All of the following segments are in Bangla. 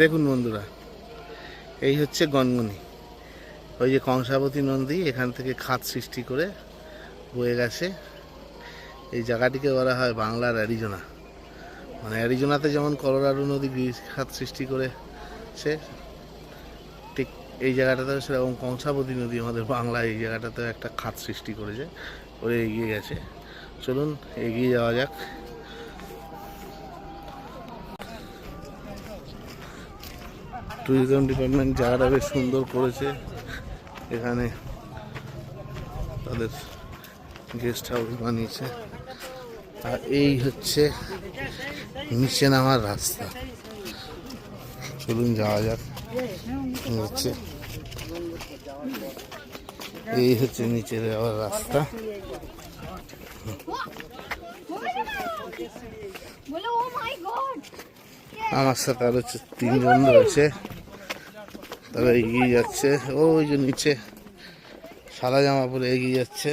দেখুন বন্ধুরা, এই হচ্ছে গনগনি। ওই যে কংসাবতী নদী এখান থেকে খাত সৃষ্টি করে বয়ে গেছে। এই জায়গাটিকে বলা হয় বাংলার অ্যারিজোনা। মানে অ্যারিজোনাতে যেমন কলোরাডো নদী খাত সৃষ্টি করেছে, ঠিক এই জায়গাটাতেও সেরকম কংসাবতী নদী আমাদের বাংলায় এই জায়গাটাতেও একটা খাত সৃষ্টি করেছে, করে এগিয়ে গেছে। চলুন এগিয়ে যাওয়া যাক। ট্যুরিজম ডিপার্টমেন্ট জায়গাটা বেশ সুন্দর করেছে। এখানে তাদের গেস্ট হাউস বানিয়েছে। আর এই হচ্ছে নিচে নামার রাস্তা। চলুন যাওয়া যাক। হচ্ছে এই হচ্ছে নিচে যাওয়ার রাস্তা। আমার সাথে আরো 3 জন রয়েছে, তারা এগিয়ে যাচ্ছে। ওই যে নিচে সাদা জামা পরে এগিয়ে যাচ্ছে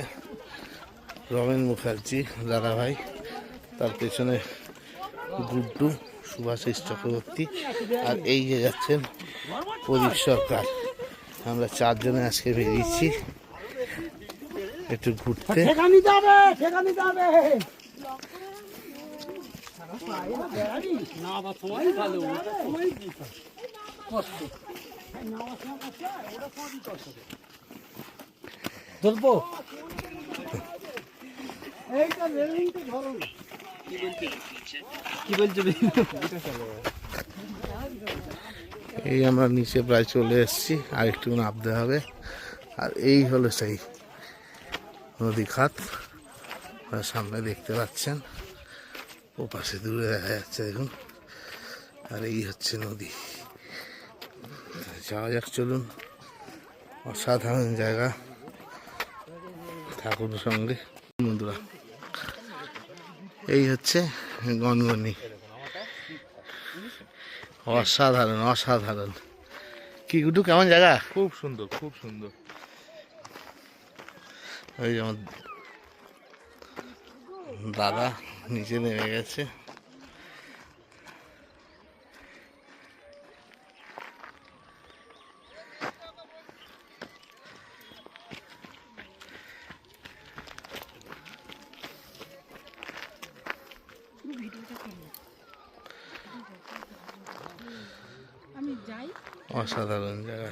রমেন মুখার্জি দাদা ভাই, তার পেছনে গুড্ডু, সুভাষিস চক্রবর্তী, আর এই যে যাচ্ছেন প্রদীপ সরকার। আমরা 4 জনে আজকে বেরিয়েছি একটু ঘুরতে। এই আমরা নিচে প্রায় চলে এসেছি, আর একটু নামতে হবে। আর এই হলো সেই নদী খাত, সামনে দেখতে পাচ্ছেন। ও পাশে দূরে দেখা যাচ্ছে দেখুন। আর এই হচ্ছে নদী। যাওয়া যাক, চলুন। অসাধারণ জায়গা, ঠাকুর সঙ্গে বন্ধুরা। এই হচ্ছে গনগনি। অসাধারণ অসাধারণ। কি গুড্ডু, কেমন জায়গা? খুব সুন্দর, খুব সুন্দর। ওই যেমন দাদা নিচে নেমে গেছে। অসাধারণ জায়গা,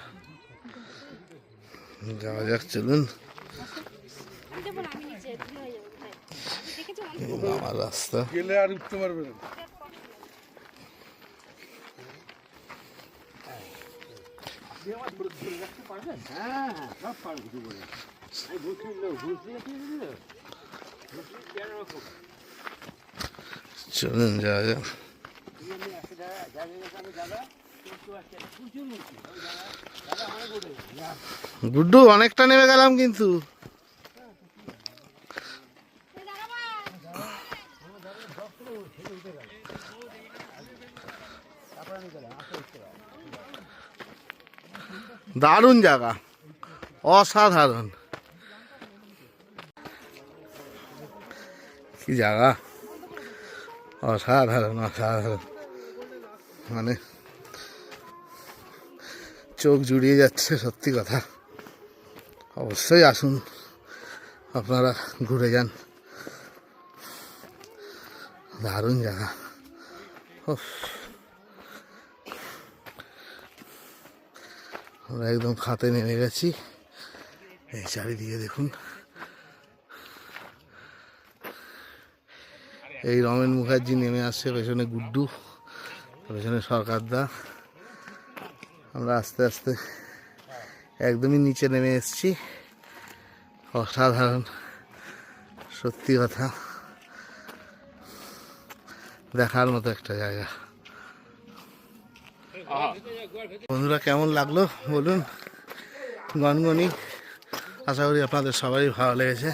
যাওয়া যাক, চলুন। আমার রাস্তা গেলে আর উঠতে পারবে না। চলুন যাওয়া যাক। গুড্ডু, অনেকটা নেমে গেলাম কিন্তু। দারুণ জায়গা, অসাধারণ। কি জায়গা, অসাধারণ অসাধারণ। মানে চোখ জুড়িয়ে যাচ্ছে, সত্যি কথা। অবশ্যই আসুন, আপনারা ঘুরে যান। দারুণ জায়গা। আমরা একদম খাতে নেমে গেছি। এই চারিদিকে দেখুন। এই রমেন মুখার্জি নেমে আসছে, পেছনে গুড্ডু, পেছনে সরকারদা। আমরা আস্তে আস্তে একদমই নিচে নেমে এসেছি। অসাধারণ, সত্যি কথা, দেখার মতো একটা জায়গা। বন্ধুরা, কেমন লাগলো বলুন গনগনি? আশা করি আপনাদের সবারই ভালো লেগেছে।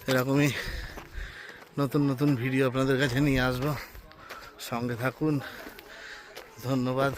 এরকমই নতুন নতুন ভিডিও আপনাদের কাছে নিয়ে আসবো, সঙ্গে থাকুন। ধন্যবাদ।